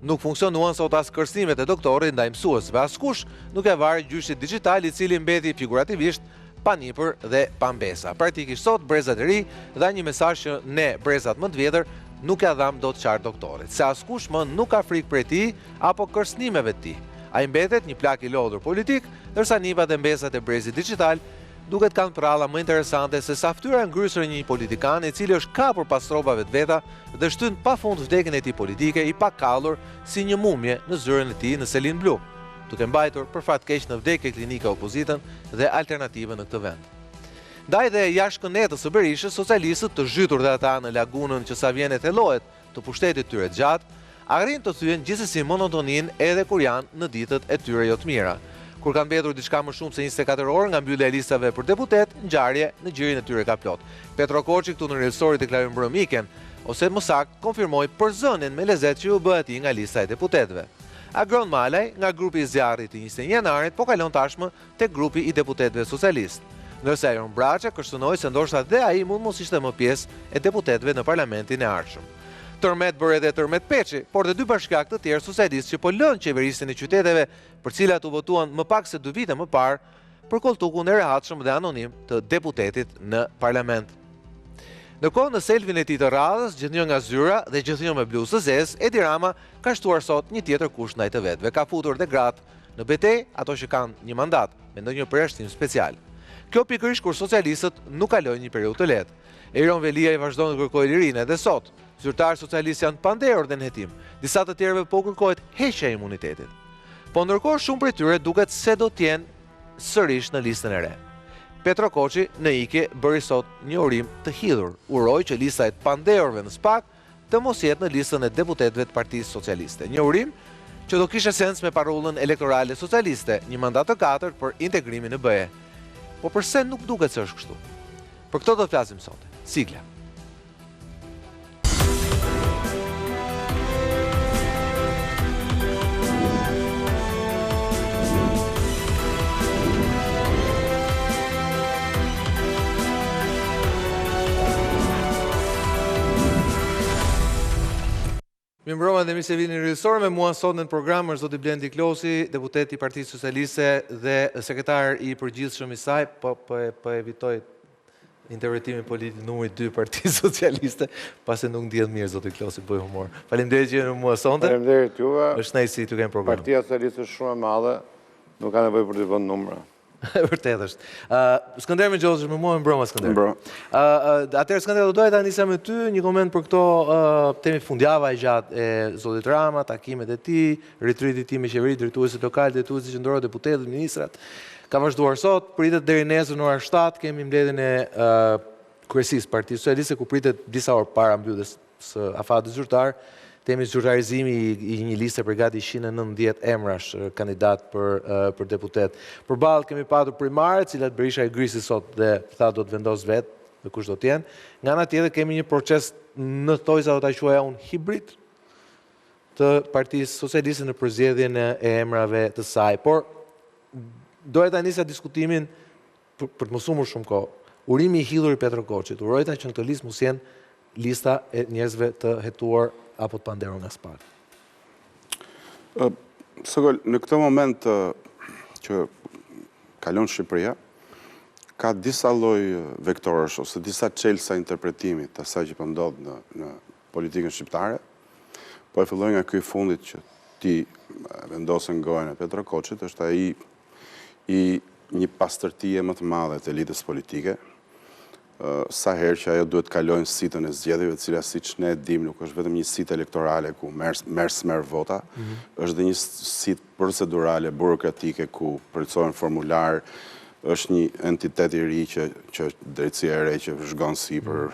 Nuk funksionuan sot as kërcënimet e doktorit ndaj mësuesve, askush nuk e vari gjyshit digital I cili mbeti figurativisht pa nipër dhe pa mbesa. Praktikisht sot brezat e ri dha një mesazh që ne, brezat më të vjetër, nuk ja dham dot qartë doktorit, se askush më nuk ka frikë prej tij apo kërcënimeve të tij. Ai mbetet një plak I lodhur politik, ndërsa nipat e mbesat e brezit digital duket kanë pralla më interesante se sa fytyra e ngrysur e një politikan I cili është kapur pas rrobave të veta dhe shtyn pafund vdekjen e tij politike I pakallur si një mumje në zyrën e tij në selin blu, duke mbajtur për fat keq në vdekje klinike opozitën dhe alternativën në këtë vend. Ndaj dhe jashtë kënetës së Berishës, socialistët të zhytur dhe ata në lagunën që sa vjen e thellohet të pushtetit tyre të gjatë, arrin të thyen gjithsesi monotonin edhe kur janë në ditët e tyre jo të mira. Kur kanë mbetur diçka më shumë se 24 orë nga mbyllja e listave për deputet, ngjarje në gjirin e tyre ka plot. Petro Koçi këtu në Reelstorit e Klarin Brëmiken, ose më saktë konfirmoi përzënien me lezet që u bë atij nga lista e deputetëve. Agron Malaj, nga grupi I zjarrit I 21 janarit, po kalon tashmë tek grupi I deputetëve socialist. Ndërsa Ion Braçe kërcënoi se ndoshta dhe ai mund mos ishte më pjesë e deputetëve në parlamentin e ardhshëm. Tërmet bërë edhe Tërmet Peçi, por dhe dy bashkiak të tjerë socialistë që po lënë qeverisjen e qyteteve për cilat u votuan më pak se 2 vite më parë për koltukun e rehatshëm dhe anonim të deputetit në parlament. Ndërkohë në selfin e tij të radhës, gjithnjë nga zyra dhe gjithnjë me bluzë të zezë, Edi Rama ka shtuar sot një tjetër kusht ndaj të vetëve. Ka futur dhe gratë në betejë ato që kanë një mandat me ndonjë përjashtim special. Kjo pikërisht kur socialistët nuk kalojnë një periudhë të lehtë. Erion Velia I vazhdon të kërkojë lirinë edhe sot. Zyrtarë socialistë janë panderur dhe në hetim. Disa të tjerëve po kërkohet heqja e imunitetit. Po ndërkohë shumë prej tyre duket se do të jenë sërish në listën e re. Petro Koçi në ikje bëri sot një urim të hidhur. Uroi që lista e të panderurve në SPAK të mos jetë në listën e deputetëve të Partisë Socialiste. Një urim që do kishte sens me parullën elektorale socialiste, një mandat të 4 për integrimin në BE. Po përse nuk duket se është kështu? Për këto do të flasim sot. Sigla. Mirëmbrëma dhe mirë se vini në Reelstor. Me mua sot në program është zoti Blendi Klosi, deputet I Partisë Socialiste dhe sekretar I përgjithshëm I saj, po evitoj interpretimin politik numri 2 Partisë Socialiste, pasi nuk ndihet mirë zoti Klosi, bëj humor. Faleminderit që jeni me mua sonte. Faleminderit juve. Është kënaqësi të kem program. Partia Socialiste është shumë e madhe, nuk ka nevojë për të vënë numra. Vërtet është. Skënder Mexhoshi me mua mbrëma Skënder. Mbrëma. Atëherë Skënder do doja ta nisja me ty një koment për këto temi fundjava e gjatë e zotit Rama, takimet e tij, ritriti I tij me qeveri, drejtuesit lokal, drejtuesit qendror, deputetët, ministrat. Ka vazhduar sot, pritet deri nesër në orën 7 kemi mbledhjen e kryesisë Partisë Socialiste ku pritet disa orë para mbylljes së afatit zyrtar. Temi zyrtarizimi I një liste për gati 190 emrash kandidat për deputet. Përballë kemi patur primare, cilat Berisha I grisi sot dhe tha do të vendos vetë dhe kush do të jenë. Nga ana tjetër kemi një proces në thojza do ta quaja unë hibrid të Partisë Socialiste në përzgjedhjen e emrave të saj. Por doja ta nisja diskutimin për të mos humbur shumë kohë. Urimi I hidhur I Petro Koçit, urojta që në këtë listë mos jenë lista e njerëzve të hetuar apo të panderur nga SPAK? Sogol, në këtë moment që kalon Shqipëria, ka disa lloj vektorësh ose disa çelësa interpretimi të asaj që po ndodh në politikën shqiptare. Po e filloj nga ky I fundit që ti vendosën gojën e Petro Koçit, është ai I një pastërtie më të madhe të elitës politike. Sa herë që ajo duhet kalojnë sitën e zgjedhjeve, cila siç ne dim nuk është vetëm një sitë elektorale ku merr vota, është dhe një sitë procedurale, burokratike ku përcojnë formular, është një entitet I ri që drejtësia e re që zhgon sipër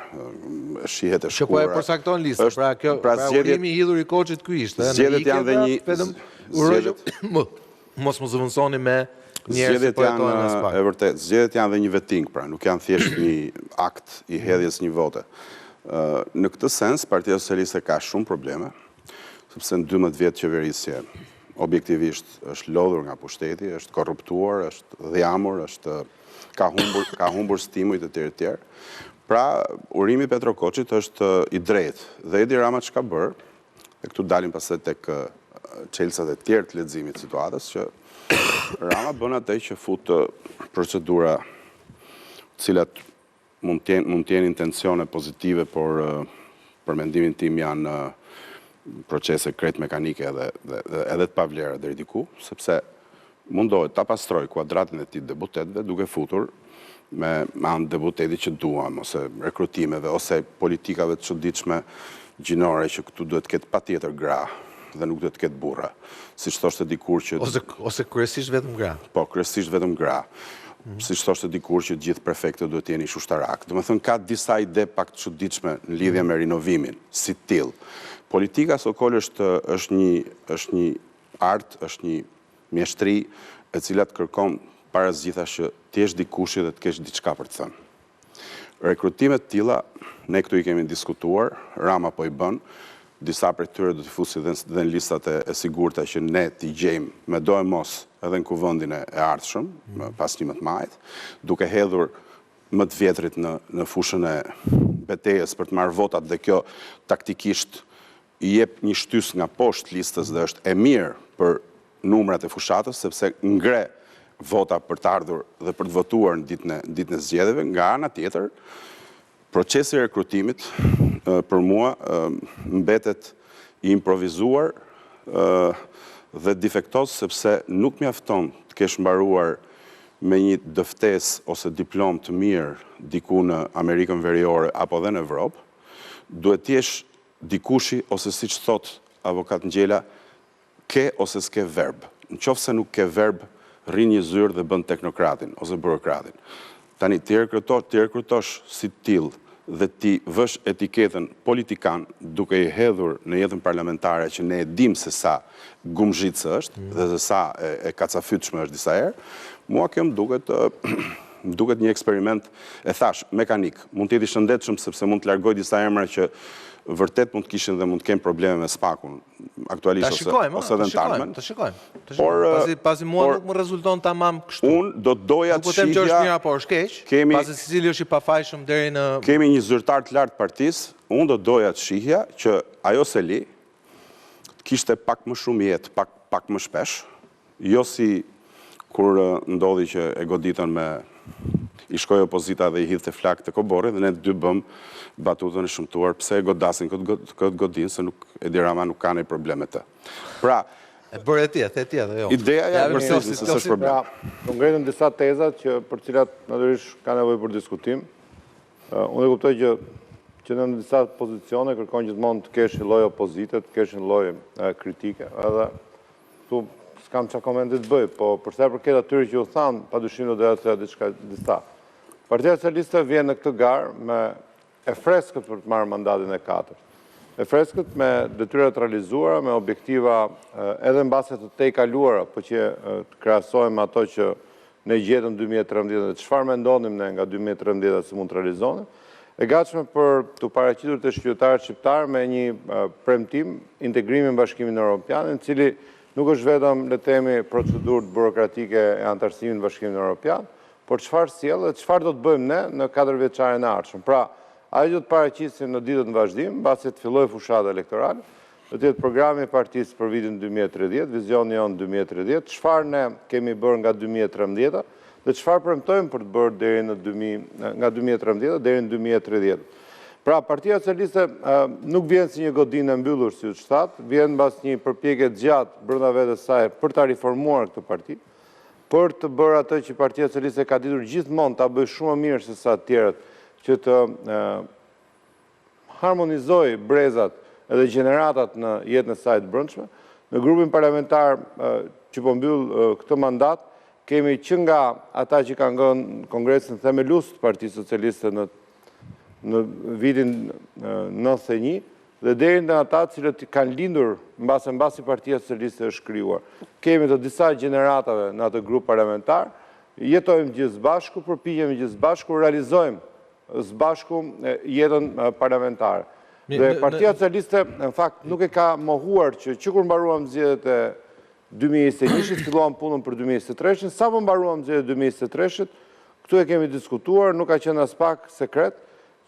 shihet e shkura. Që po e përcakton listën, pra urimi I hidhur I Koçit ky ishte. Zgjedhjet janë dhe një mos zëvendësoni me Zgjedhjet janë e vërtet, zgjedhjet janë dhe një vetting, pra nuk janë thjesht një akt I hedhjes një vote. Në këtë sens, Partia Socialiste ka shumë probleme, sepse në 12 vjet qeverisje objektivisht është lodhur nga pushteti, është korruptuar, është dhjamur, ka humbur stimujt e tjerë. Pra, urimi Petro Koçit është I drejtë. Dhe Edi Rama çka bërë, dhe këtu dalim pastaj tek çelësat e tjerë të leximit të situatës që Rama bën atë që fut procedura cilat mund të jenë intencione pozitive, por për mendimin tim janë procese krejt mekanike edhe të pavlera deri diku, sepse mundohet ta pastroj kuadratin e tij deputetëve duke futur me anë deputetit që duam, ose rekrutimeve, ose politikave të çuditshme gjinore që këtu duhet të ketë patjetër gra dhe nuk duhet të ketë burra. Siç thoshte dikur që ose kryesisht vetëm gra. Po, kryesisht vetëm gra. Siç thoshte dikur që gjithë prefektët duhet të jenë shushtarak. Domethënë ka disa ide pak të çuditshme në lidhje me rinovimin, si tillë. Politika sokol është një art, është një mjeshtri e cila të kërkon para zgjithash që të jesh dikush dhe të kesh diçka për të thënë. Rekrutimet të tilla ne këtu i kemi diskutuar, Rama po i bën, disa prej tyre do të fusi dhe në listat e sigurta që ne t'i gjejmë me do e mos edhe në kuvendin e ardhshëm, pas 11 majit, duke hedhur më të vjetrit në fushën e betejës për të marrë votat, dhe kjo taktikisht i jep një shtys nga poshtë listës dhe është e mirë për numrat e fushatës, sepse ngre vota për të ardhur dhe për të votuar në ditën e zgjedhjeve. Nga ana tjetër, procesi i rekrutimit për mua mbetet i improvizuar dhe defektos, sepse nuk mjafton të kesh mbaruar me një dëftesë ose diplom të mirë diku në Amerikën Veriore apo dhe në Evropë. Duhet të jesh dikushi, ose siç thot avokat Ngjela, ke ose s'ke verb. Nëse nuk ke verb, rrin një zyrë dhe bën teknokratin ose burokratin. Tani ti rekrutosh si tillë dhe ti vësh etiketën politikan duke i hedhur në jetën parlamentare që ne e dim se sa gumzhicë është dhe se sa e kacafytshme është disa herë, mua kjo më duket një eksperiment, e thash, mekanik. Mund të jetë i shëndetshëm sepse mund të largoj disa emra që vërtet mund të kishin dhe mund të kenë probleme me SPAK-un, aktualisht ose edhe në tarmen. Të shikojmë. Pasi mua nuk më rezulton tamam kështu. Unë do të doja të shihja... Nuk po them që është mirë apo është keq, pasi Sicili është i pafajshëm deri në... Kemi një zyrtar të lartë partisë, unë do të doja të shihja që ajo Seli kishte pak më shumë jetë, pak më shpesh, jo si kur ndodhi që e goditën me... i shkoj opozita dhe i hidhte flak të Kobori dhe ne dy bëm batutën e shëmtuar pse e godasin këtë godinë, se Edi Rama nuk ka nej probleme të. Pra, e bërë e tjetë, jo. Ideja ja vërtetë se s'është problem. Të ngritën disa tezat për cilat natyrisht ka nevojë për diskutim. Unë e kuptoj që në disa pozicione kërkon gjithmonë të kesh një lloj opozite, të kesh një lloj kritike, edhe tu s'kam çka komente të bëj, po për sa i përket atyre që u thanë, padyshim do doja të thoya diçka disa. Partia Socialiste vjen në këtë garë me e freskët për të marrë mandatin e 4. E freskët me detyrat realizuara, me objektiva edhe mbase të tej kaluara, po që të krahasojmë ato që ne gjetëm 2013 dhe çfarë mendonim ne nga 2013 se mund të realizonim, e gatshme për të paraqitur të shqiptarët shqiptar me një premtim, integrimin në Bashkimin Evropian, në cili nuk është vetëm, le të themi, procedurë burokratike e antarësimit në Bashkimin Evropian, por çfarë sjellë dhe çfarë do të bëjmë ne në 4 vjeçarin e ardhshëm. Pra, ajo do të paraqisim në ditët në vazhdim, mbasi të fillojë fushata elektorale, do të jetë programi i partisë për vitin 2030, vizioni jon 2030, çfarë ne kemi bërë nga 2013 dhe çfarë premtojmë për të bërë deri nga 2013 deri në 2030. Pra, Partia Socialiste nuk vjen si një godinë e mbyllur, si u thatë, vjen mbas një përpjekje gjatë brenda vetes saj për ta riformuar këtë parti, për të bërë atë që Partia Socialiste ka ditur gjithmonë ta bëjë shumë më mirë se sa të tjerët, që të harmonizojë brezat edhe gjeneratat në jetën e saj të brendshme. Në grupin parlamentar që po mbyll këtë mandat, kemi që nga ata që kanë ngrënë kongresin themelues të Partisë Socialiste në vitin 91, dhe deri në ata cilët kanë lindur mbasi Partia Socialiste është krijuar. Kemi të disa gjeneratave në atë grup parlamentar, jetojmë gjithë së bashku, përpiqemi gjithë së bashku, realizojmë së bashku jetën parlamentare. Dhe Partia Socialiste, në fakt, nuk e ka mohuar që kur mbaruam zgjedhjet e 2021-shit, filluam punën për 2023-shin, sa po mbaruam zgjedhjet e 2023-shit, këtu e kemi diskutuar, nuk ka qenë as pak sekret,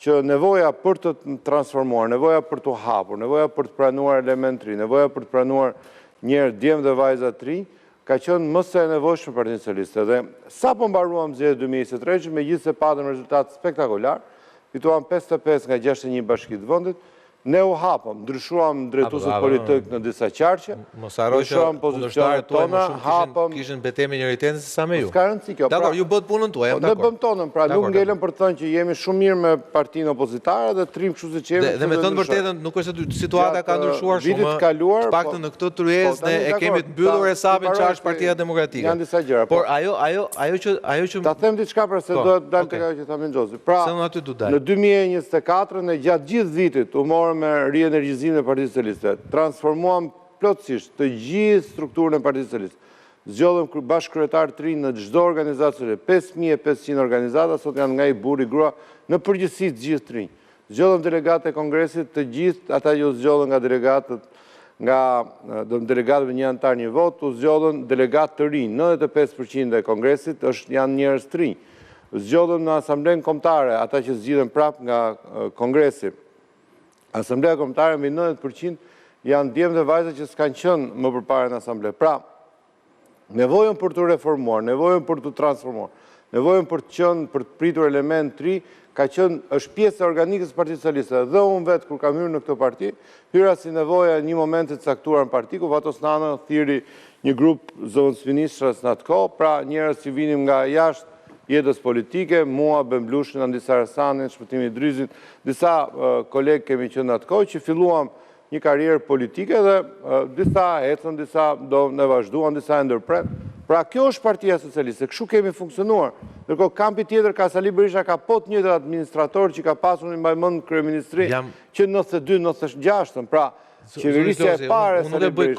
që nevoja për të transformuar, nevoja për të hapur, nevoja për të pranuar elementri, nevoja për të pranuar njerë djemë dhe vajza të rinj, ka qënë mëse e nevojshme për Partinë Socialiste. Dhe sa po mbaruam zgjedhjet 2023, me gjithë se patëm rezultat spektakolar, fituam 55 nga 61 bashkitë të vendit, ne u hapëm, ndryshuam drejtuesit politik në disa qarqe, ndryshuam pozicionet tona, hapëm... Kishin bete me njëritin se sa me ju. S'ka rëndësi kjo. Dakor, ju bët punën tuaj, jam Ne dakor. bëm tonën, pra nuk ngelëm për të thënë që jemi shumë mirë me partinë opozitare dhe trim kështu si që jemi. Dhe me thënë vërtetën, nuk është se situata ka ndryshuar shumë. Vitit kaluar, të paktën në këtë tryezë ne e kemi të mbyllur hesabin çfarë është Partia Demokratike. Janë disa gjëra. Por ajo që ta them diçka pra se do të dalë tek ajo që tha Mendxhozi. Pra, në 2024 në gjatë gjithë vitit u morëm me rienergjizimin e Partisë Socialiste. Transformuam plotësisht të gjithë strukturën e Partisë Socialiste. Zgjodhëm bashkëkryetar të rinj në çdo organizacion, 5500 organizata, sot janë nga i burri grua, në përgjithësi të gjithë të rinj. Zgjodhëm delegatë e Kongresit, të gjithë ata që u zgjodhën nga delegatëve një antar një vot, u zgjodhën delegatë të rinj, 95% e Kongresit janë njerëz të rinj. Zgjodhëm në Asamblenë Kombëtare, ata që zgjidhen prapë nga Kongresi. Asambleja Kombëtare mbi 90% janë djemë dhe vajza që s'kanë qenë më përpara në asamble. Pra, nevojën për të reformuar, nevojën për të transformuar, nevojën për të pritur element të ri, është pjesë e organikës Partisë Socialiste. Dhe unë vetë, kur kam hyrë në këtë parti, hyra si nevoja një momentit caktuar në parti, ku Vatos Nana thiri një grup zëvendësministrës në atë kohë, pra njerëz që vinim nga jashtë jetës politike, mua, Bemblushin, Andisa Rasanin, Shpëtimi Dryzin, disa kolegë kemi qenë në atë kohë, që filluam një karierë politike dhe disa ecën, disa do në vazhduan, disa e ndërpret. Pra kjo është Partia Socialiste, kështu kemi funksionuar. Ndërkohë kampi tjetër ka Sali Berisha ka po të njëjtë administrator që ka pasur një mbajmend kryeministri që 92-96, pra qeverisja e parë e Sali Berishës.